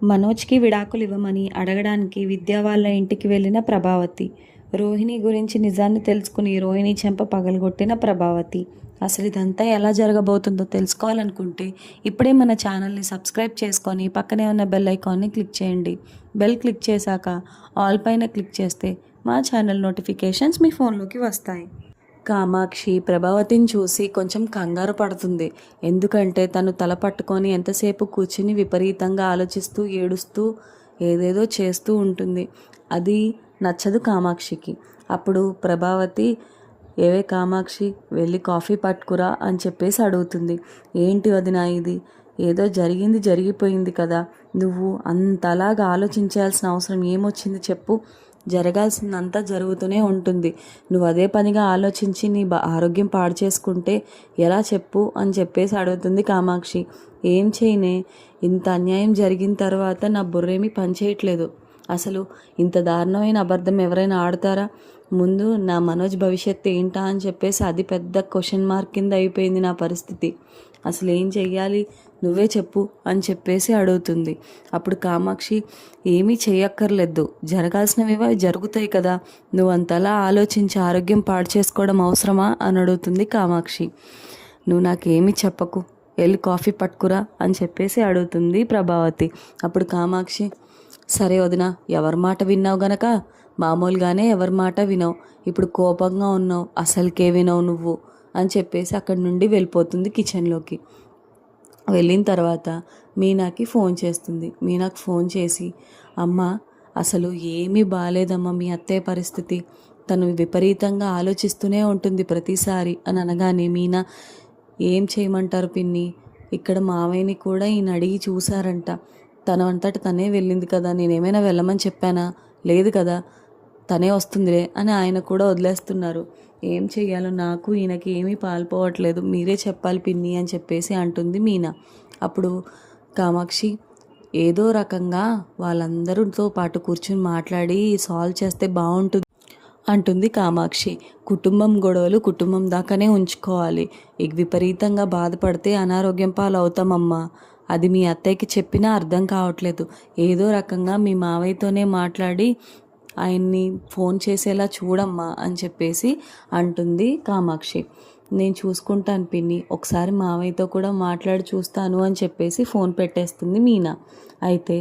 మనోజ్కి విడాకులు ఇవ్వమని అడగడానికి విద్య వాళ్ళ ఇంటికి వెళ్ళిన ప్రభావతి. రోహిణి గురించి నిజాన్ని తెలుసుకుని రోహిణి చెంప పగలగొట్టిన ప్రభావతి. అసలు ఇదంతా ఎలా జరగబోతుందో తెలుసుకోవాలనుకుంటే ఇప్పుడే మన ఛానల్ని సబ్స్క్రైబ్ చేసుకొని పక్కనే ఉన్న బెల్ ఐకాన్ని క్లిక్ చేయండి. బెల్ క్లిక్ చేశాక ఆల్ పైన క్లిక్ చేస్తే మా ఛానల్ నోటిఫికేషన్స్ మీ ఫోన్లోకి వస్తాయి. కామాక్షి ప్రభావతిని చూసి కొంచెం కంగారు పడుతుంది. ఎందుకంటే తను తల పట్టుకొని ఎంతసేపు కూర్చుని విపరీతంగా ఆలోచిస్తూ ఏడుస్తూ ఏదేదో చేస్తూ ఉంటుంది. అది నచ్చదు కామాక్షికి. అప్పుడు ప్రభావతి, ఏవే కామాక్షి, వెళ్ళి కాఫీ పట్టుకురా అని చెప్పేసి అడుగుతుంది. ఏంటి వదినా ఇది? ఏదో జరిగింది జరిగిపోయింది కదా, నువ్వు అంతలాగా ఆలోచించాల్సిన అవసరం ఏమొచ్చింది చెప్పు. జరగాల్సిందంతా జరుగుతూనే ఉంటుంది. నువ్వు అదే పనిగా ఆలోచించి నీ ఆరోగ్యం పాడు చేసుకుంటే ఎలా చెప్పు అని చెప్పేసి అడుగుతుంది కామాక్షి. ఏం చేయనే, ఇంత అన్యాయం జరిగిన తర్వాత నా బుర్రేమీ పనిచేయట్లేదు. అసలు ఇంత దారుణమైన అబద్ధం ఎవరైనా ఆడతారా? ముందు నా మనోజ్ భవిష్యత్తు ఏంటా అని చెప్పేసి అది పెద్ద క్వశ్చన్ మార్క్ కింద అయిపోయింది నా పరిస్థితి. అసలు ఏం చెయ్యాలి, నువ్వే చెప్పు అని చెప్పేసి అడుగుతుంది. అప్పుడు కామాక్షి, ఏమీ చేయక్కర్లేదు, జరగాల్సినవివే జరుగుతాయి కదా, నువ్వు అంతలా ఆలోచించి ఆరోగ్యం పాడు చేసుకోవడం అవసరమా అని అడుగుతుంది కామాక్షి. నువ్వు నాకేమీ చెప్పకు, వెళ్ళి కాఫీ పట్టుకురా అని చెప్పేసి అడుగుతుంది ప్రభావతి. అప్పుడు కామాక్షి, సరే వదిన, ఎవరి మాట విన్నావు గనక మామూలుగానే ఎవరి మాట వినవు, ఇప్పుడు కోపంగా ఉన్నావు, అసలుకే వినవు నువ్వు అని చెప్పేసి అక్కడి నుండి వెళ్ళిపోతుంది కిచెన్లోకి. వెళ్ళిన తర్వాత మీనాకి ఫోన్ చేస్తుంది. మీనాకి ఫోన్ చేసి, అమ్మ అసలు ఏమీ బాగాలేదమ్మా మీ అత్తయ్య పరిస్థితి, తను విపరీతంగా ఆలోచిస్తూనే ఉంటుంది ప్రతిసారి అని అనగానే మీనా, ఏం చేయమంటారు పిన్ని, ఇక్కడ మావయ్యని కూడా ఈయన అడిగి చూసారంట, తన అంతట తనే వెళ్ళింది కదా, నేనేమైనా వెళ్ళమని చెప్పానా? లేదు కదా, తనే వస్తుందిలే అని ఆయన కూడా వదిలేస్తున్నారు. ఏం చెయ్యాలో నాకు ఈయనకి ఏమీ పాల్పోవట్లేదు, మీరే చెప్పాలి పిన్ని అని చెప్పేసి అంటుంది మీనా. అప్పుడు కామాక్షి, ఏదో రకంగా వాళ్ళందరితో పాటు కూర్చుని మాట్లాడి సాల్వ్ చేస్తే బాగుంటుంది అంటుంది కామాక్షి. కుటుంబం గొడవలు కుటుంబం దాకానే ఉంచుకోవాలి, ఇక విపరీతంగా బాధపడితే అనారోగ్యం పాలవుతామమ్మా. అది మీ అత్తయ్యకి చెప్పినా అర్థం కావట్లేదు. ఏదో రకంగా మీ మావయ్యతోనే మాట్లాడి ఆయన్ని ఫోన్ చేసేలా చూడమ్మా అని చెప్పేసి అంటుంది కామాక్షి. నేను చూసుకుంటాను పిన్ని, ఒకసారి మావయ్యతో కూడా మాట్లాడి చూస్తాను అని చెప్పేసి ఫోన్ పెట్టేస్తుంది మీనా. అయితే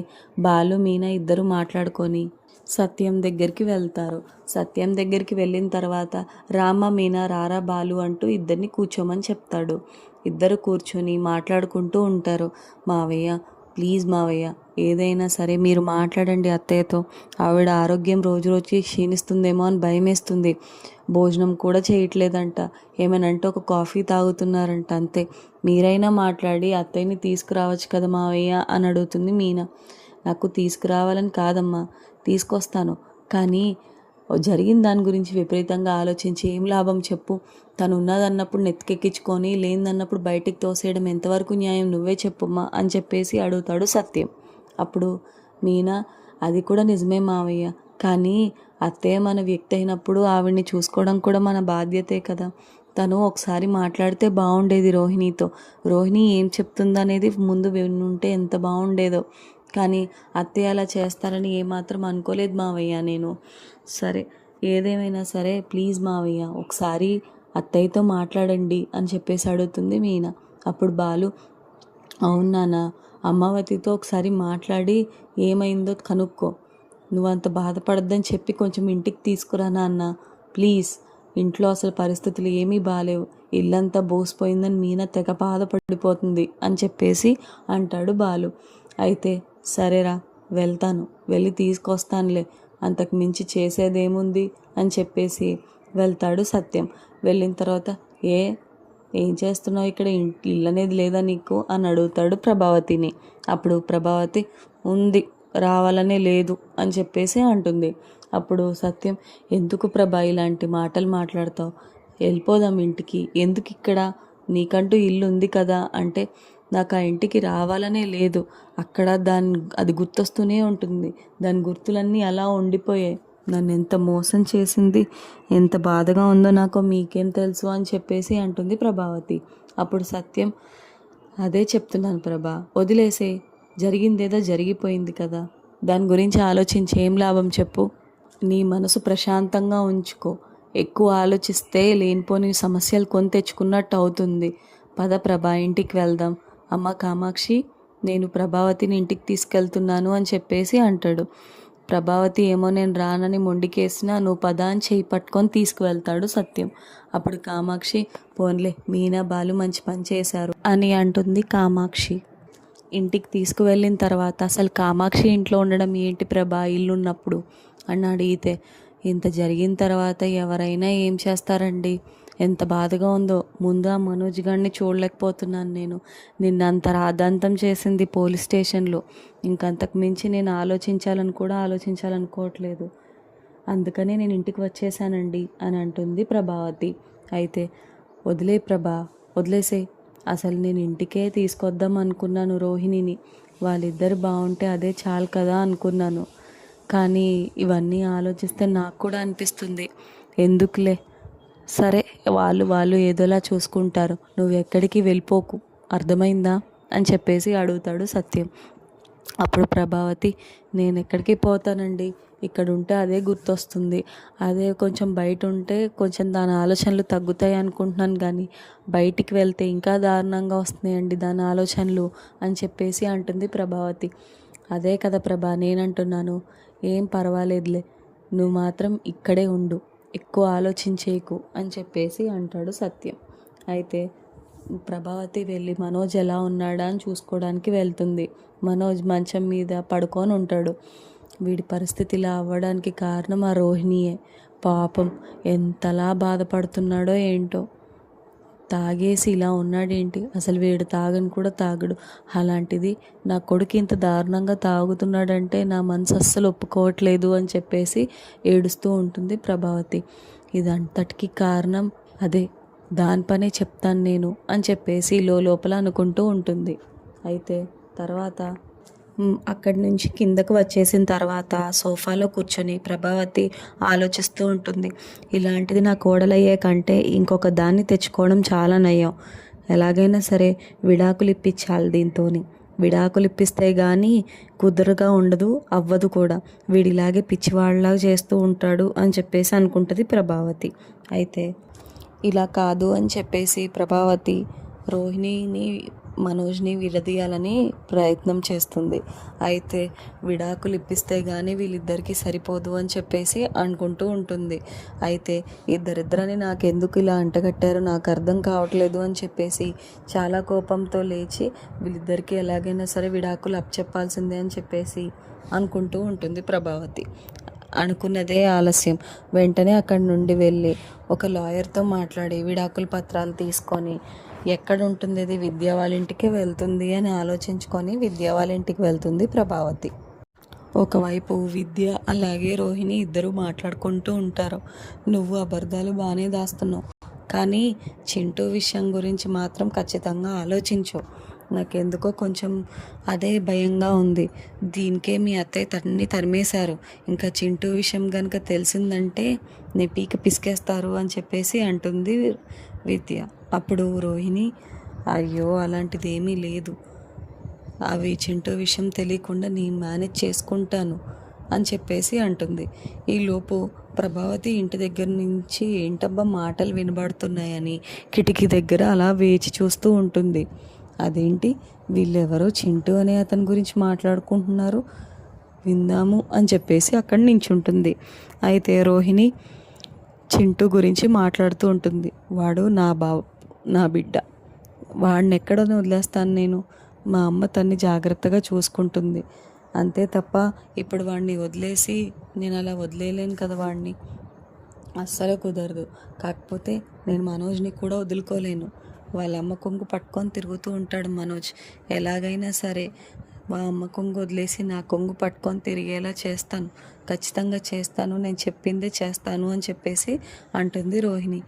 బాలు మీనా ఇద్దరు మాట్లాడుకొని సత్యం దగ్గరికి వెళ్తారు. సత్యం దగ్గరికి వెళ్ళిన తర్వాత రామ మీనా రారా బాలు అంటూ ఇద్దరిని కూర్చోమని చెప్తాడు. ఇద్దరు కూర్చొని మాట్లాడుకుంటూ ఉంటారు. మావయ్య ప్లీజ్ మావయ్య, ఏదైనా సరే మీరు మాట్లాడండి అత్తయ్యతో, ఆవిడ ఆరోగ్యం రోజు రోజుకి క్షీణిస్తుందేమో అని భయమేస్తుంది, భోజనం కూడా చేయట్లేదంట, ఏమనంటే ఒక కాఫీ తాగుతున్నారంట అంతే, మీరైనా మాట్లాడి అత్తయ్యని తీసుకురావచ్చు కదా మావయ్య అని అడుగుతుంది మీనా. నాకు తీసుకురావాలని కాదమ్మా, తీసుకొస్తాను, కానీ జరిగిన దాని గురించి విపరీతంగా ఆలోచించి ఏం లాభం చెప్పు. తను ఉన్నదన్నప్పుడు నెత్తికెక్కించుకొని లేనిదన్నప్పుడు బయటికి తోసేయడం ఎంతవరకు న్యాయం, నువ్వే చెప్పుమ్మా అని చెప్పేసి అడుగుతాడు సత్యం. అప్పుడు మీనా, అది కూడా నిజమే మావయ్య, కానీ అత్తయ్య మన వ్యక్తి అయినప్పుడు ఆవిడ్ని చూసుకోవడం కూడా మన బాధ్యతే కదా, తను ఒకసారి మాట్లాడితే బాగుండేది రోహిణితో, రోహిణి ఏం చెప్తుందనేది ముందు వినుంటే ఎంత బాగుండేదో, కానీ అత్తయ్య అలా చేస్తారని ఏమాత్రం అనుకోలేదు మావయ్య నేను. సరే ఏదేమైనా సరే ప్లీజ్ మావయ్య ఒకసారి అత్తయ్యతో మాట్లాడండి అని చెప్పేసి అడుగుతుంది మీనా. అప్పుడు బాలు, అవునానా, అమ్మావతితో ఒకసారి మాట్లాడి ఏమైందో కనుక్కో, నువ్వంత బాధపడద్దని చెప్పి కొంచెం ఇంటికి తీసుకురా నాన్న ప్లీజ్, ఇంట్లో అసలు పరిస్థితులు ఏమీ బాగాలేవు, ఇల్లంతా బోసిపోయిందని మీనా తెగ బాధపడిపోతుంది అని చెప్పేసి అంటాడు బాలు. అయితే సరేరా వెళ్తాను, వెళ్ళి తీసుకొస్తానులే, అంతకు మించి చేసేదేముంది అని చెప్పేసి వెళ్తాడు సత్యం. వెళ్ళిన తర్వాత ఏం చేస్తున్నావు ఇక్కడ, ఇల్లు అనేది లేదా నీకు అని అడుగుతాడు ప్రభావతిని. అప్పుడు ప్రభావతి, ఉంది, రావాలనే లేదు అని చెప్పేసి అంటుంది. అప్పుడు సత్యం, ఎందుకు ప్రభా ఇలాంటి మాటలు మాట్లాడతావు, వెళ్ళిపోదాం ఇంటికి, ఎందుకు ఇక్కడ, నీకంటూ ఇల్లు ఉంది కదా అంటే, నాకు ఆ ఇంటికి రావాలనే లేదు, అక్కడ అది గుర్తొస్తూనే ఉంటుంది, దాని గుర్తులన్నీ అలా ఉండిపోయాయి, నన్ను ఎంత మోసం చేసింది, ఎంత బాధగా ఉందో నాకు మీకేం తెలుసు అని చెప్పేసి అంటుంది ప్రభావతి. అప్పుడు సత్యం, అదే చెప్తున్నాను ప్రభా, వదిలేసే, జరిగిందేదో జరిగిపోయింది కదా, దాని గురించి ఆలోచించి ఏం లాభం చెప్పు. నీ మనసు ప్రశాంతంగా ఉంచుకో. ఎక్కువ ఆలోచిస్తే లేనిపోని సమస్యలు కొని తెచ్చుకున్నట్టు అవుతుంది. పద ప్రభా, ఇంటికి వెళ్దాం. అమ్మ కామాక్షి, నేను ప్రభావతిని ఇంటికి తీసుకెళ్తున్నాను అని చెప్పేసి అంటాడు. ప్రభావతి ఏమో నేను రానని మొండికేసినా నువ్వు పద అని చేయి పట్టుకొని తీసుకువెళ్తాడు సత్యం. అప్పుడు కామాక్షి, పోన్లే మీనా బాలు మంచి పని చేశారు అని అంటుంది కామాక్షి. ఇంటికి తీసుకువెళ్ళిన తర్వాత అసలు కామాక్షి ఇంట్లో ఉండడం ఏంటి ప్రభా ఇల్లున్నప్పుడు అని అడిగితే, ఇంత జరిగిన తర్వాత ఎవరైనా ఏం చేస్తారండి, ఎంత బాధగా ఉందో. ముందు ఆ మనోజ్ గారిని చూడలేకపోతున్నాను నేను. నిన్నంత రాద్ధాంతం చేసింది పోలీస్ స్టేషన్లో. ఇంకంతకు మించి నేను ఆలోచించాలనుకోవట్లేదు. అందుకనే నేను ఇంటికి వచ్చేసానండి అని అంటుంది ప్రభావతి. అయితే వదిలే ప్రభా, వదిలేసే. అసలు నేను ఇంటికే తీసుకొద్దాం అనుకున్నాను రోహిణిని. వాళ్ళిద్దరు బాగుంటే అదే చాలు కదా అనుకున్నాను. కానీ ఇవన్నీ ఆలోచిస్తే నాకు కూడా అనిపిస్తుంది, ఎందుకులే, సరే వాళ్ళు ఏదోలా చూసుకుంటారు, నువ్వు ఎక్కడికి వెళ్ళిపోకు, అర్థమైందా అని చెప్పేసి అడుగుతాడు సత్యం. అప్పుడు ప్రభావతి, నేను ఎక్కడికి పోతానండి, ఇక్కడ ఉంటే అదే గుర్తొస్తుంది. అదే కొంచెం బయట ఉంటే కొంచెం దాని ఆలోచనలు తగ్గుతాయి అనుకుంటున్నాను, కానీ బయటికి వెళ్తే ఇంకా దారుణంగా వస్తున్నాయండి దాని ఆలోచనలు అని చెప్పేసి అంటుంది ప్రభావతి. అదే కదా ప్రభా నేనంటున్నాను, ఏం పర్వాలేదులే, నువ్వు మాత్రం ఇక్కడే ఉండు, ఎక్కువ ఆలోచించేకు అని చెప్పేసి అంటాడు సత్యం. అయితే ప్రభావతి వెళ్ళి మనోజ్ ఎలా ఉన్నాడా అని చూసుకోవడానికి వెళ్తుంది. మనోజ్ మంచం మీద పడుకొని ఉంటాడు. వీడి పరిస్థితి ఇలా అవ్వడానికి కారణం ఆ రోహిణియే. పాపం ఎంతలా బాధపడుతున్నాడో ఏంటో. తాగేసి ఇలా ఉన్నాడేంటి, అసలు వీడు తాగని కూడా తాగడు. అలాంటిది నా కొడుకు ఇంత దారుణంగా తాగుతున్నాడంటే నా మనసు అస్సలు ఒప్పుకోవట్లేదు అని చెప్పేసి ఏడుస్తూ ఉంటుంది ప్రభావతి. ఇదంతటికి కారణం అదే, దాని పనే చెప్తాను నేను అని చెప్పేసి లోపల అనుకుంటూ ఉంటుంది. అయితే తర్వాత అక్కడి నుంచి కిందకు వచ్చేసిన తర్వాత సోఫాలో కూర్చొని ప్రభావతి ఆలోచిస్తూ ఉంటుంది. ఇలాంటిది నా కోడలయ్యే కంటే ఇంకొక దాన్ని తెచ్చుకోవడం చాలా నయం. ఎలాగైనా సరే విడాకులు ఇప్పించాలి దీంతోని. విడాకులు ఇప్పిస్తే కానీ కుదురుగా ఉండదు, అవ్వదు కూడా. వీడిలాగే పిచ్చివాళ్ళలాగా చేస్తూ ఉంటాడు అని చెప్పేసి అనుకుంటుంది ప్రభావతి. అయితే ఇలా కాదు అని చెప్పేసి ప్రభావతి రోహిణిని మనోజ్ని విడదీయాలని ప్రయత్నం చేస్తుంది. అయితే విడాకులు ఇప్పిస్తే కానీ వీళ్ళిద్దరికీ సరిపోదు అని చెప్పేసి అనుకుంటూ ఉంటుంది. అయితే ఇద్దరిద్దరని నాకెందుకు ఇలా అంటగట్టారో నాకు అర్థం కావట్లేదు అని చెప్పేసి చాలా కోపంతో లేచి వీళ్ళిద్దరికీ ఎలాగైనా సరే విడాకులు అప్పచెప్పాల్సిందే అని చెప్పేసి అనుకుంటూ ఉంటుంది ప్రభావతి. అనుకున్నదే ఆలస్యం. వెంటనే అక్కడి నుండి వెళ్ళి ఒక లాయర్తో మాట్లాడి విడాకుల పత్రాలు తీసుకొని ఎక్కడ ఉంటుంది, అది విద్యా వాళ్ళ ఇంటికి వెళ్తుంది అని ఆలోచించుకొని విద్యా వాళ్ళ ఇంటికి వెళ్తుంది ప్రభావతి. ఒకవైపు విద్య అలాగే రోహిణి ఇద్దరు మాట్లాడుకుంటూ ఉంటారు. నువ్వు అబద్ధాలు బాగానే దాస్తున్నావు, కానీ చింటూ విషయం గురించి మాత్రం ఖచ్చితంగా ఆలోచించు. నాకెందుకో కొంచెం అదే భయంగా ఉంది. దీనికే మీ అత్తయ్య తరిమేశారు. ఇంకా చింటూ విషయం కనుక తెలిసిందంటే నీ పీక పిసికేస్తారు అని చెప్పేసి అంటుంది విద్య. అప్పుడు రోహిణి, అయ్యో అలాంటిది ఏమీ లేదు, అవి చింటూ విషయం తెలియకుండా నేను మేనేజ్ చేసుకుంటాను అని చెప్పేసి అంటుంది. ఈలోపు ప్రభావతి ఇంటి దగ్గర నుంచి ఏంటబ్బా మాటలు వినబడుతున్నాయని కిటికీ దగ్గర అలా వేచి చూస్తూ ఉంటుంది. అదేంటి, వీళ్ళెవరో చింటూ అనే అతని గురించి మాట్లాడుకుంటున్నారు, విందాము అని చెప్పేసి అక్కడి నుంచి ఉంటుంది. అయితే రోహిణి చింటూ గురించి మాట్లాడుతూ ఉంటుంది. వాడు నా బిడ్డ, వాడిని ఎక్కడ వదిలేస్తాను నేను, మా అమ్మ తన్ని జాగ్రత్తగా చూసుకుంటుంది, అంతే తప్ప ఇప్పుడు వాడిని వదిలేసి నేను అలా వదిలేయలేను కదా, వాడిని అస్సలు కుదరదు. కాకపోతే నేను మనోజ్ని కూడా వదులుకోలేను. వాళ్ళ అమ్మ కొంగు పట్టుకొని తిరుగుతూ ఉంటాడు మనోజ్. ఎలాగైనా సరే మా అమ్మ కొంగు వదిలేసి నా కొంగు పట్టుకొని తిరిగేలా చేస్తాను, ఖచ్చితంగా చేస్తాను, నేను చెప్పిందే చేస్తాను అని చెప్పేసి అంటుంది రోహిణి.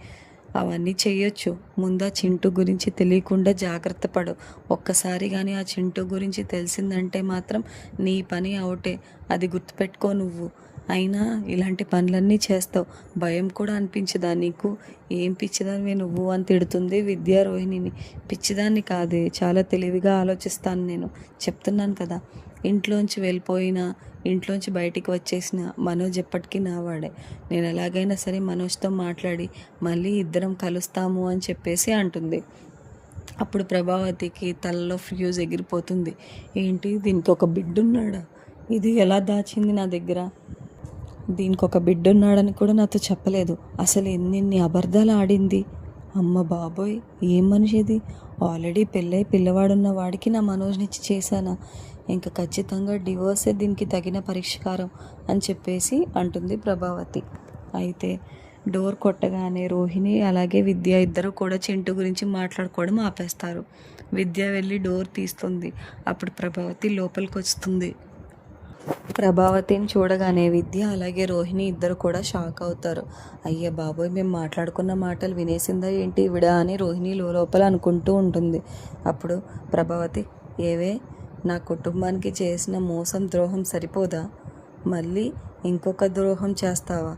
అవన్నీ చెయ్యొచ్చు, ముందు ఆ చింటూ గురించి తెలియకుండా జాగ్రత్త పడు. ఒక్కసారి కానీ ఆ చింటూ గురించి తెలిసిందంటే మాత్రం నీ పని అవుటే, అది గుర్తుపెట్టుకో నువ్వు అయినా ఇలాంటి పనులన్నీ చేస్తావు, భయం కూడా అనిపించదా నీకు? ఏం పిచ్చిదానివి నువ్వు అని తిడుతుంది విద్యా రోహిణిని. పిచ్చిదాన్ని కాదే, చాలా తెలివిగా ఆలోచిస్తాను నేను, చెప్తున్నాను కదా. ఇంట్లోంచి వెళ్ళిపోయినా, ఇంట్లోంచి బయటికి వచ్చేసిన మనోజ్ ఎప్పటికీ నావాడే. నేను ఎలాగైనా సరే మనోజ్తో మాట్లాడి మళ్ళీ ఇద్దరం కలుస్తాము అని చెప్పేసి అంటుంది. అప్పుడు ప్రభావతికి తలలో ఫ్యూజ్ ఎగిరిపోతుంది. ఏంటి, దీనికి ఒక బిడ్డున్నాడా? ఇది ఎలా దాచింది నా దగ్గర? దీనికి ఒక బిడ్డున్నాడని కూడా నాతో చెప్పలేదు. అసలు ఎన్ని అబద్ధాలు ఆడింది. అమ్మ బాబోయ్, ఏం మనిషి ఇది? ఆల్రెడీ పెళ్ళై పిల్లవాడున్న వాడికి నా మనోజ్నిచ్చి చేశానా? ఇంకా ఖచ్చితంగా డివోర్సే దీనికి తగిన పరిష్కారం అని చెప్పేసి అంటుంది ప్రభావతి. అయితే డోర్ కొట్టగానే రోహిణి అలాగే విద్య ఇద్దరు కూడా చింటూ గురించి మాట్లాడుకోవడం ఆపేస్తారు. విద్య వెళ్ళి డోర్ తీస్తుంది. అప్పుడు ప్రభావతి లోపలికి వస్తుంది. ప్రభావతిని చూడగానే విద్య అలాగే రోహిణి ఇద్దరు కూడా షాక్ అవుతారు. అయ్య బాబోయ్, మేము మాట్లాడుకున్న మాటలు వినేసిందా ఏంటి విడా అని రోహిణి లోపల అనుకుంటూ ఉంటుంది. అప్పుడు ప్రభావతి, ఏవే, నా కుటుంబానికి చేసిన మోసం ద్రోహం సరిపోదా? మళ్ళీ ఇంకొక ద్రోహం చేస్తావా?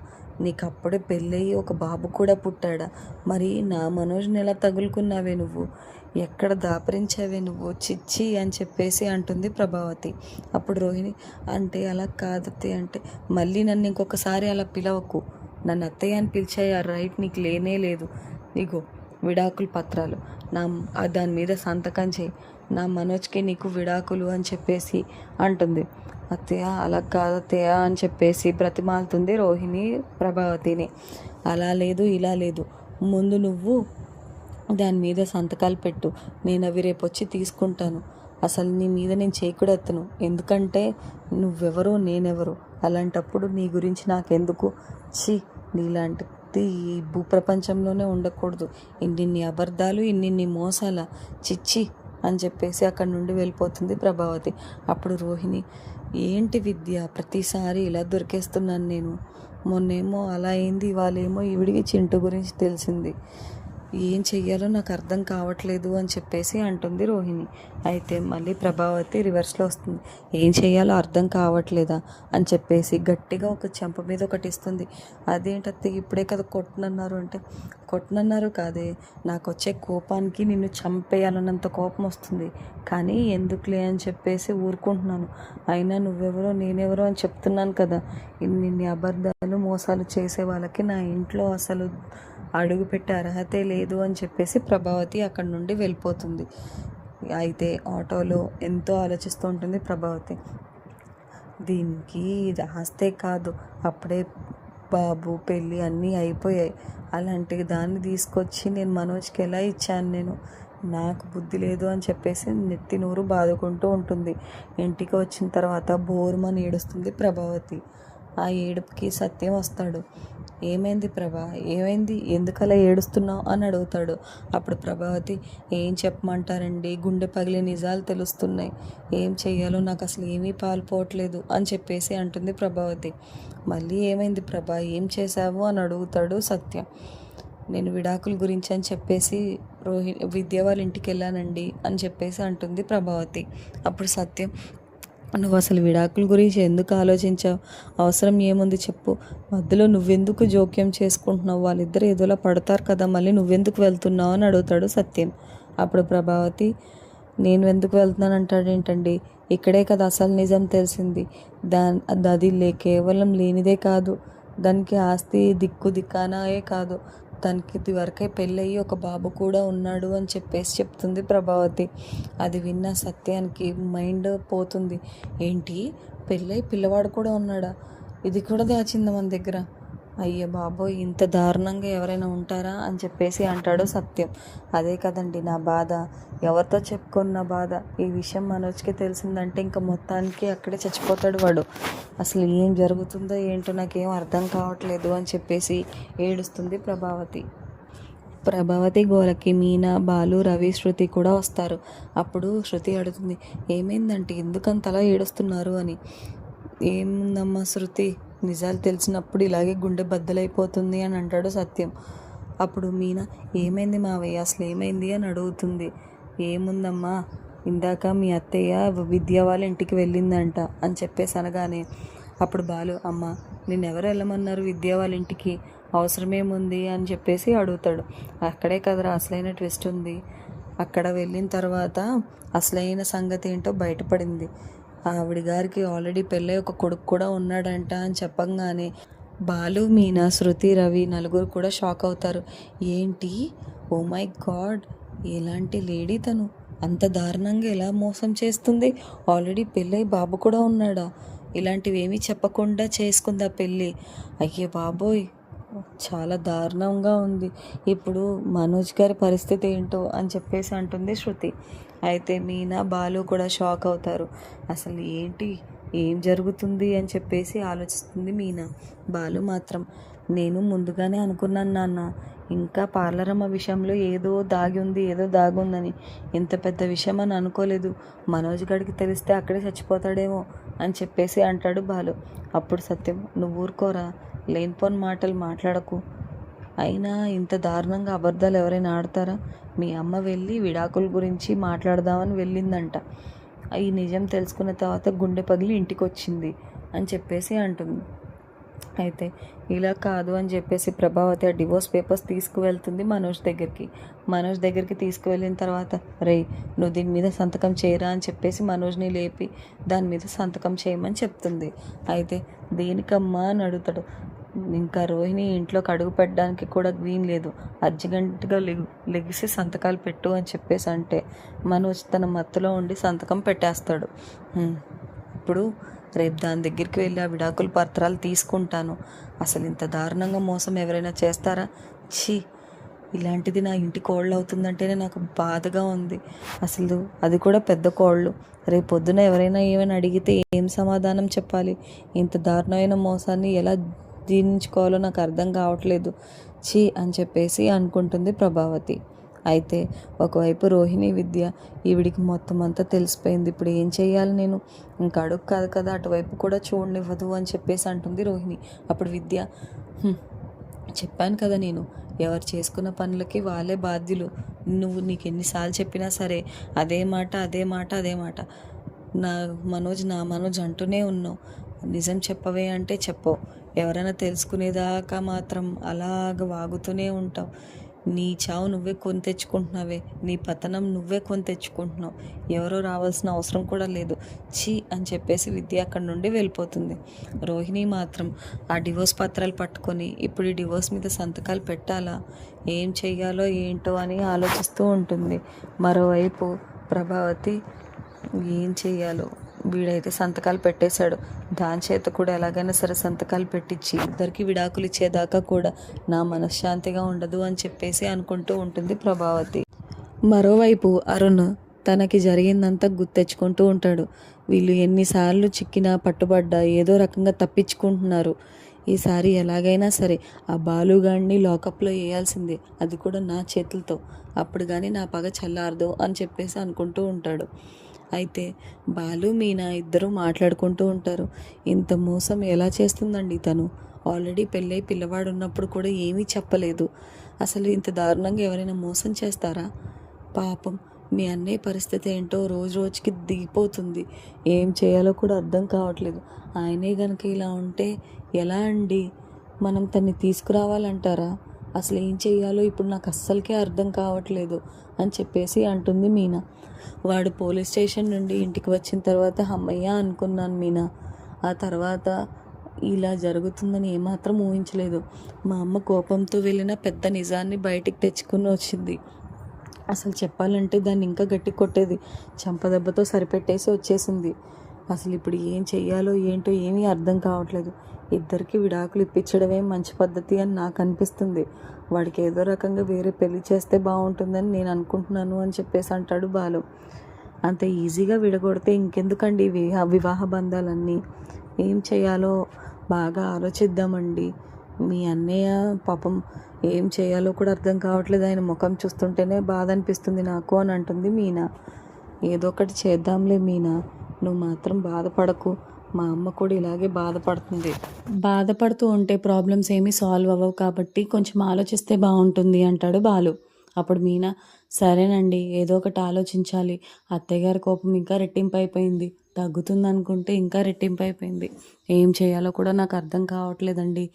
నీకు అప్పుడే పెళ్ళయి ఒక బాబు కూడా పుట్టాడా? మరి నా మనోజ్ని ఎలా తగులుకున్నావే నువ్వు? ఎక్కడ దాపరించావే నువ్వు? చిచ్చి అని చెప్పేసి అంటుంది ప్రభావతి. అప్పుడు రోహిణి, అంటే అలా కాదత్తయ్య, అంటే మళ్ళీ నన్ను ఇంకొకసారి అలా పిలవకు. నన్ను అత్తయ్య అని పిలిచాయి, ఆ రైట్ నీకు లేనే లేదు. ఇగో విడాకుల పత్రాలు, దాని మీద సంతకం చేయి. నా మనోజ్కి నీకు విడాకులు అని చెప్పేసి అంటుంది. అత్తయ్య అలా కాదత్తయ్య అని చెప్పేసి బ్రతిమాలుతుంది రోహిణి ప్రభావతిని. అలా లేదు, ఇలా లేదు, ముందు నువ్వు దాని మీద సంతకాలు పెట్టు, నేను అవి రేపు వచ్చి తీసుకుంటాను. అసలు నీ మీద నేను చేయకూడెత్తను, ఎందుకంటే నువ్వెవరో నేనెవరో. అలాంటప్పుడు నీ గురించి నాకెందుకు? ఛీ, నీలాంటిది ఈ భూప్రపంచంలోనే ఉండకూడదు. ఇన్నిన్ని అబద్ధాలు, ఇన్నిన్ని మోసాల, చిచ్చి అని చెప్పేసి అక్కడి నుండి వెళ్ళిపోతుంది ప్రభావతి. అప్పుడు రోహిణి, ఏంటి విద్య, ప్రతిసారి ఇలా దొరికేస్తున్నాను నేను? మొన్నేమో అలా అయింది, ఇవాళేమో ఈవిడికి చింటూ గురించి తెలిసింది. ఏం చెయ్యాలో నాకు అర్థం కావట్లేదు అని చెప్పేసి అంటుంది రోహిణి. అయితే మళ్ళీ ప్రభావతి రివర్స్లో వస్తుంది. ఏం చెయ్యాలో అర్థం కావట్లేదా అని చెప్పేసి గట్టిగా ఒక చెంప మీద ఒకటి ఇస్తుంది. అదేంటత్తే ఇప్పుడే కదా కొట్టనన్నారు అంటే, కొట్టనన్నారు కాదే, నాకు వచ్చే కోపానికి నిన్ను చంపేయాలన్నంత కోపం వస్తుంది. కానీ ఎందుకులే అని చెప్పేసి ఊరుకుంటున్నాను. అయినా నువ్వెవరో నేనెవరో అని చెప్తున్నాను కదా. ఇన్ని అబద్ధాలు మోసాలు చేసే వాళ్ళకి నా ఇంట్లో అసలు అడుగు పెట్టే అర్హతే లేదు అని చెప్పేసి ప్రభావతి అక్కడి నుండి వెళ్ళిపోతుంది. అయితే ఆటోలో ఎంతో ఆలోచిస్తూ ఉంటుంది ప్రభావతి. దీనికి ఇది ఆస్తే కాదు, అప్పుడే బాబు పెళ్ళి అన్నీ అయిపోయాయి. అలాంటి దాన్ని తీసుకొచ్చి నేను మనోజ్కి ఎలా ఇచ్చాను? నేను, నాకు బుద్ధి లేదు అని చెప్పేసి నెత్తి నూరు బాదుకుంటూ ఉంటుంది. ఇంటికి వచ్చిన తర్వాత బోరుమని ఏడుస్తుంది ప్రభావతి. ఆ ఏడుపుకి సత్యం వస్తాడు. ఏమైంది ప్రభా, ఏమైంది, ఎందుకలా ఏడుస్తున్నావు అని అడుగుతాడు. అప్పుడు ప్రభావతి, ఏం చెప్పమంటారండి, గుండె పగిలే నిజాలు తెలుస్తున్నాయి, ఏం చెయ్యాలో నాకు అసలు ఏమీ పాల్పోవట్లేదు అని చెప్పేసి అంటుంది ప్రభావతి. మళ్ళీ ఏమైంది ప్రభా, ఏం చేశావు అని అడుగుతాడు సత్యం. నేను విడాకుల గురించి అని చెప్పేసి విద్య వాళ్ళ ఇంటికి వెళ్ళానండి అని చెప్పేసి అంటుంది ప్రభావతి. అప్పుడు సత్యం, నువ్వు అసలు విడాకుల గురించి ఎందుకు ఆలోచించావు? అవసరం ఏముంది చెప్పు, మధ్యలో నువ్వెందుకు జోక్యం చేసుకుంటున్నావు? వాళ్ళిద్దరు ఏదోలా పడతారు కదా, మళ్ళీ నువ్వెందుకు వెళ్తున్నావు అని అడుగుతాడు సత్యం. అప్పుడు ప్రభావతి, నేను ఎందుకు వెళ్తున్నాను అంటాడేంటండి, ఇక్కడే కదా అసలు నిజం తెలిసింది. అది కేవలం లేనిదే కాదు, దానికి ఆస్తి దిక్కానాయే కాదు, దానికి ఇది వరకే పెళ్ళయి ఒక బాబు కూడా ఉన్నాడు అని చెప్పేసి చెప్తుంది ప్రభావతి. అది విన్న సత్యానికి మైండ్ పోతుంది. ఏంటి, పెళ్ళయి పిల్లవాడు కూడా ఉన్నాడా? ఇది కూడా దాచిందా మన దగ్గర? అయ్యో బాబోయ్, ఇంత దారుణంగా ఎవరైనా ఉంటారా అని చెప్పేసి అంటాడు సత్యం. అదే కదండి నా బాధ, ఎవరితో చెప్పుకున్న బాధ. ఈ విషయం మనోజ్కి తెలిసిందంటే ఇంకా మొత్తానికి అక్కడే చచ్చిపోతాడు వాడు. అసలు ఏం జరుగుతుందో ఏంటో నాకేం అర్థం కావట్లేదు అని చెప్పేసి ఏడుస్తుంది ప్రభావతి. ప్రభావతి గోలకి మీనా, బాలు, రవి, శృతి కూడా వస్తారు. అప్పుడు శృతి అడుగుతుంది, ఏమైందంటే ఎందుకంతలా ఏడుస్తున్నారు అని. ఏముందమ్మా శృతి, నిజాలు తెలిసినప్పుడు ఇలాగే గుండె బద్దలైపోతుంది అని అంటాడు సత్యం. అప్పుడు మీనా, ఏమైంది మావయ్య, అసలు ఏమైంది అని అడుగుతుంది. ఏముందమ్మా, ఇందాక మీ అత్తయ్య విద్య వాళ్ళ ఇంటికి వెళ్ళిందంట అని చెప్పేసి అనగానే అప్పుడు బాలు, అమ్మ నిన్నెవరు వెళ్ళమన్నారు విద్య వాళ్ళ ఇంటికి, అవసరమేముంది అని చెప్పేసి అడుగుతాడు. అక్కడే కదరా అసలైన ట్విస్ట్ ఉంది. అక్కడ వెళ్ళిన తర్వాత అసలైన సంగతి ఏంటో బయటపడింది. ఆవిడ గారికి ఆల్రెడీ పెళ్ళై ఒక కొడుకు కూడా ఉన్నాడంట అని చెప్పంగానే బాలు, మీనా, శృతి, రవి నలుగురు కూడా షాక్ అవుతారు. ఏంటి, ఓ మై గాడ్, ఎలాంటి లేడీ తను, అంత దారుణంగా ఎలా మోసం చేస్తుంది, ఆల్రెడీ పెళ్ళై బాబు కూడా ఉన్నాడా, ఇలాంటివి ఏమీ చెప్పకుండా చేసుకుందా పెళ్ళి, అయ్యే బాబోయ్ చాలా దారుణంగా ఉంది, ఇప్పుడు మనోజ్ గారి పరిస్థితి ఏంటో అని చెప్పేసి అంటుంది శృతి. అయితే మీనా, బాలు కూడా షాక్ అవుతారు. అసలు ఏంటి, ఏం జరుగుతుంది అని చెప్పేసి ఆలోచిస్తుంది మీనా. బాలు మాత్రం, నేను ముందుగానే అనుకున్నాను నాన్న, ఇంకా పార్లరమ్మ విషయంలో ఏదో దాగి ఉంది, ఏదో దాగుందని, ఇంత పెద్ద విషయం అని అనుకోలేదు, మనోజ్ గడికి తెలిస్తే అక్కడే చచ్చిపోతాడేమో అని చెప్పేసి అంటాడు బాలు. అప్పుడు సత్యం, నువ్వు ఊరుకోరా, లేనిపోని మాటలు మాట్లాడకు, అయినా ఇంత దారుణంగా అబద్ధాలు ఎవరైనా ఆడతారా, మీ అమ్మ వెళ్ళి విడాకుల గురించి మాట్లాడదామని వెళ్ళిందంట, ఈ నిజం తెలుసుకున్న తర్వాత గుండె పగిలి ఇంటికి వచ్చింది అని చెప్పేసి అంటుంది. అయితే ఇలా కాదు అని చెప్పేసి ప్రభావతి ఆ డివోర్స్ పేపర్స్ తీసుకువెళ్తుంది మనోజ్ దగ్గరికి తీసుకువెళ్ళిన తర్వాత, రే నువ్వు దీని మీద సంతకం చేయరా అని చెప్పేసి మనోజ్ని లేపి దాని మీద సంతకం చేయమని చెప్తుంది. అయితే దేనికమ్మా అని అడుగుతాడు. ఇంకా రోహిణి ఇంట్లోకి అడుగు పెట్టడానికి కూడా గ్రీన్ లేదు, అర్జెంటుగా లెగిసి సంతకాలు పెట్టు అని చెప్పేసి అంటే మనోజ్ తన మత్తులో ఉండి సంతకం పెట్టేస్తాడు. ఇప్పుడు రేపు దాని దగ్గరికి వెళ్ళి ఆ విడాకుల పత్రాలు తీసుకుంటాను, అసలు ఇంత దారుణంగా మోసం ఎవరైనా చేస్తారా, ఛీ, ఇలాంటిది నా ఇంటి కోళ్ళు అవుతుందంటేనే నాకు బాధగా ఉంది, అసలు అది కూడా పెద్ద కోళ్ళు, రేపు పొద్దున ఎవరైనా ఏమైనా అడిగితే ఏం సమాధానం చెప్పాలి, ఇంత దారుణమైన మోసాన్ని ఎలా జీర్ణించుకోవాలో నాకు అర్థం కావట్లేదు, ఛీ అని చెప్పేసి అనుకుంటుంది ప్రభావతి. అయితే ఒకవైపు రోహిణి, విద్య, ఈవిడికి మొత్తం అంతా తెలిసిపోయింది, ఇప్పుడు ఏం చేయాలి నేను, ఇంకా అడుగు కాదు కదా అటువైపు కూడా చూడనివ్వదు అని చెప్పేసి అంటుంది రోహిణి. అప్పుడు విద్య, చెప్పాను కదా నేను, ఎవరు చేసుకున్న పనులకి వాళ్ళే బాధ్యులు, నువ్వు నీకు ఎన్నిసార్లు చెప్పినా సరే అదే మాట నా మనోజ్ అంటూనే ఉన్నావు, నిజం చెప్పవే అంటే చెప్పవు, ఎవరైనా తెలుసుకునేదాకా మాత్రం అలాగ వాగుతూనే ఉంటావు, నీ చావు నువ్వే కొని తెచ్చుకుంటున్నావే, నీ పతనం నువ్వే కొని తెచ్చుకుంటున్నావు, ఎవరో రావాల్సిన అవసరం కూడా లేదు, ఛీ అని చెప్పేసి విద్య అక్కడి నుండి వెళ్ళిపోతుంది. రోహిణి మాత్రం ఆ డివోర్స్ పత్రాలు పట్టుకొని ఇప్పుడు ఈ డివోర్స్ మీద సంతకాలు పెట్టాలా, ఏం చెయ్యాలో ఏంటో అని ఆలోచిస్తూ ఉంటుంది. మరోవైపు ప్రభావతి ఏం చెయ్యాలో, వీడైతే సంతకాలు పెట్టేశాడు, దాని చేత కూడా ఎలాగైనా సరే సంతకాలు పెట్టించి ఇద్దరికి విడాకులు ఇచ్చేదాకా కూడా నా మనశ్శాంతిగా ఉండదు అని చెప్పేసి అనుకుంటూ ఉంటుంది ప్రభావతి. మరోవైపు అరుణ్ తనకి జరిగిందంతా గుర్తెచ్చుకుంటూ ఉంటాడు. వీళ్ళు ఎన్నిసార్లు చిక్కినా పట్టుబడ్డా ఏదో రకంగా తప్పించుకుంటున్నారు, ఈసారి ఎలాగైనా సరే ఆ బాలుగాడిని లాకప్లో వేయాల్సిందే, అది కూడా నా చేతులతో, అప్పుడు కానీ నా పగ చల్లారదు అని చెప్పేసి అనుకుంటూ ఉంటాడు. అయితే బాలు, మీనా ఇద్దరు మాట్లాడుకుంటూ ఉంటారు. ఇంత మోసం ఎలా చేస్తుందండి తను, ఆల్రెడీ పెళ్ళై పిల్లవాడు ఉన్నప్పుడు కూడా ఏమీ చెప్పలేదు, అసలు ఇంత దారుణంగా ఎవరైనా మోసం చేస్తారా, పాపం మీ అన్నయ్య పరిస్థితి ఏంటో రోజు రోజుకి దిగిపోతుంది, ఏం చేయాలో కూడా అర్థం కావట్లేదు, ఆయనే కనుక ఇలా ఉంటే ఎలా అండి, మనం తన్ని తీసుకురావాలంటారా, అసలు ఏం చేయాలో ఇప్పుడు నాకు అస్సలకే అర్థం కావట్లేదు అని చెప్పేసి అంటుంది మీనా. వాడు పోలీస్ స్టేషన్ నుండి ఇంటికి వచ్చిన తర్వాత అమ్మయ్య అనుకున్నాను మీనా, ఆ తర్వాత ఇలా జరుగుతుందని ఏమాత్రం ఊహించలేదు, మా అమ్మ కోపంతో వెళ్ళిన పెద్ద నిజాన్ని బయటికి తెచ్చుకుని వచ్చింది, అసలు చెప్పాలంటే దాన్ని ఇంకా గట్టి కొట్టేది, చెంపదెబ్బతో సరిపెట్టేసి వచ్చేసింది, అసలు ఇప్పుడు ఏం చెయ్యాలో ఏంటో ఏమీ అర్థం కావట్లేదు, ఇద్దరికి విడాకులు ఇప్పించడమే మంచి పద్ధతి అని నాకు అనిపిస్తుంది, వాడికి ఏదో రకంగా వేరే పెళ్లి చేస్తే బాగుంటుందని నేను అనుకుంటున్నాను అని చెప్పేసి అంటాడు బాలు. అంత ఈజీగా విడగొడితే ఇంకెందుకండి వివాహ బంధాలన్నీ, ఏం చేయాలో బాగా ఆలోచిద్దామండి, మీ అన్నయ్య పాపం ఏం చేయాలో కూడా అర్థం కావట్లేదు, ఆయన ముఖం చూస్తుంటేనే బాధ అనిపిస్తుంది నాకు అని అంటుంది మీనా. ఏదో ఒకటి చేద్దాంలే మీనా, నువ్వు మాత్రం బాధపడకు, మా అమ్మ కూడా ఇలాగే బాధపడుతూ ఉంటే ప్రాబ్లమ్స్ ఏమీ సాల్వ్ అవ్వవు, కాబట్టి కొంచెం ఆలోచిస్తే బాగుంటుంది అంటాడు బాలు. అప్పుడు మీనా, సరేనండి ఏదో ఒకటి ఆలోచించాలి, అత్తయ్య గారి కోపం ఇంకా రెట్టింపు అయిపోయింది, తగ్గుతుంది అనుకుంటే ఇంకా రెట్టింపు అయిపోయింది. ఏం చేయాలో కూడా నాకు అర్థం కావట్లేదండి.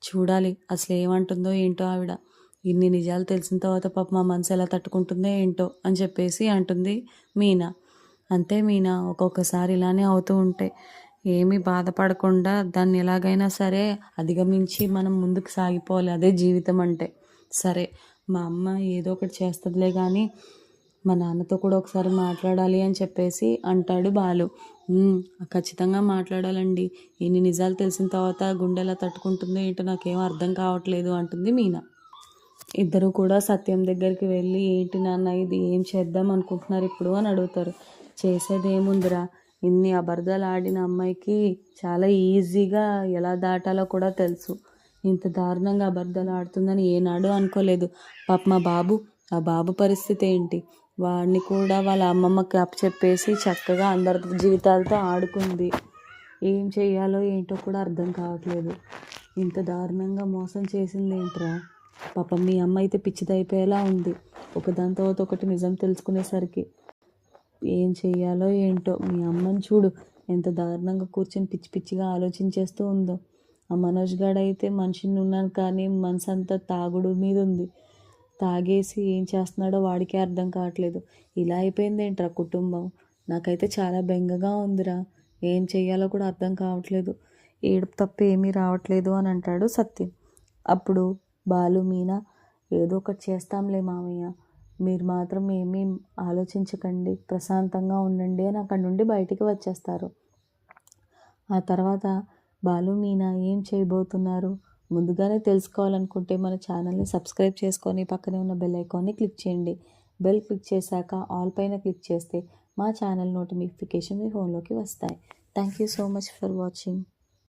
చూడాలి అసలు ఏమంటుందో ఏంటో ఆవిడ. ఇన్ని నిజాలు తెలిసిన తర్వాత పాప మా మనసు ఎలా తట్టుకుంటుందో ఏంటో అని చెప్పేసి అంటుంది మీనా. అంతే మీనా, ఒక్కొక్కసారి ఇలానే అవుతూ ఉంటాయి. ఏమీ బాధపడకుండా దాన్ని ఎలాగైనా సరే అధిగమించి మనం ముందుకు సాగిపోవాలి. అదే జీవితం అంటే. సరే, మా అమ్మ ఏదో ఒకటి చేస్తుందిలే కానీ మా నాన్నతో కూడా ఒకసారి మాట్లాడాలి అని చెప్పేసి అంటాడు బాలు. ఖచ్చితంగా మాట్లాడాలండి. ఇన్ని నిజాలు తెలిసిన తర్వాత గుండె ఎలా తట్టుకుంటుందో ఏంటో నాకేం అర్థం కావట్లేదు అంటుంది మీనా. ఇద్దరు కూడా సత్యం దగ్గరికి వెళ్ళి, ఏంటి నాన్న ఇది, ఏం చేద్దాం అనుకుంటున్నారు ఇప్పుడు అని అడుగుతారు. చేసేది ఏముందిరా, ఇన్ని అబద్ధాలు ఆడిన అమ్మాయికి చాలా ఈజీగా ఎలా దాటాలో కూడా తెలుసు. ఇంత దారుణంగా అబద్ధాలు ఆడుతుందని ఏనాడు అనుకోలేదు. పాప ఆ బాబు పరిస్థితి ఏంటి? వాడిని కూడా వాళ్ళ అమ్మమ్మకి అప్పచెప్పేసి చక్కగా అందరి జీవితాలతో ఆడుకుంది. ఏం చెయ్యాలో ఏంటో కూడా అర్థం కావట్లేదు. ఇంత దారుణంగా మోసం చేసింది ఏంట్రా? పాపం మీ అమ్మ అయితే పిచ్చిదైపోయేలా ఉంది. ఒకదాని తర్వాత ఒకటి నిజం తెలుసుకునేసరికి. ఏం చెయ్యాలో ఏంటో. మీ అమ్మని చూడు ఎంత దారుణంగా కూర్చొని పిచ్చి పిచ్చిగా ఆలోచించేస్తూ ఉందో. ఆ మనోజ్ గాడైతే మనిషిని ఉన్నాను కానీ మనసు అంతా తాగుడు మీద ఉంది. తాగేసి ఏం చేస్తున్నాడో వాడికే అర్థం కావట్లేదు. ఇలా అయిపోయింది ఏంట్రా కుటుంబం? నాకైతే చాలా బెంగగా ఉందిరా. ఏం చెయ్యాలో కూడా అర్థం కావట్లేదు. ఏడుపు తప్ప ఏమీ రావట్లేదు అని అంటాడు సత్యం. అప్పుడు బాలు మీనా, ఏదో ఒకటి చేస్తాంలే మామయ్య, మీరు మాత్రం ఏమీ ఆలోచించకండి, ప్రశాంతంగా ఉండండి అని అక్కడి నుండి బయటికి వచ్చేస్తారు. ఆ తర్వాత బాలు మీనా ఏం చేయబోతున్నారు ముందుగానే తెలుసుకోవాలనుకుంటే మన ఛానల్ని సబ్స్క్రైబ్ చేసుకొని పక్కనే ఉన్న బెల్ ఐకాన్ని క్లిక్ చేయండి. బెల్ క్లిక్ చేశాక ఆల్ పైన క్లిక్ చేస్తే మా ఛానల్ నోటిఫికేషన్ మీ ఫోన్లోకి వస్తాయి. Thank you so much for watching.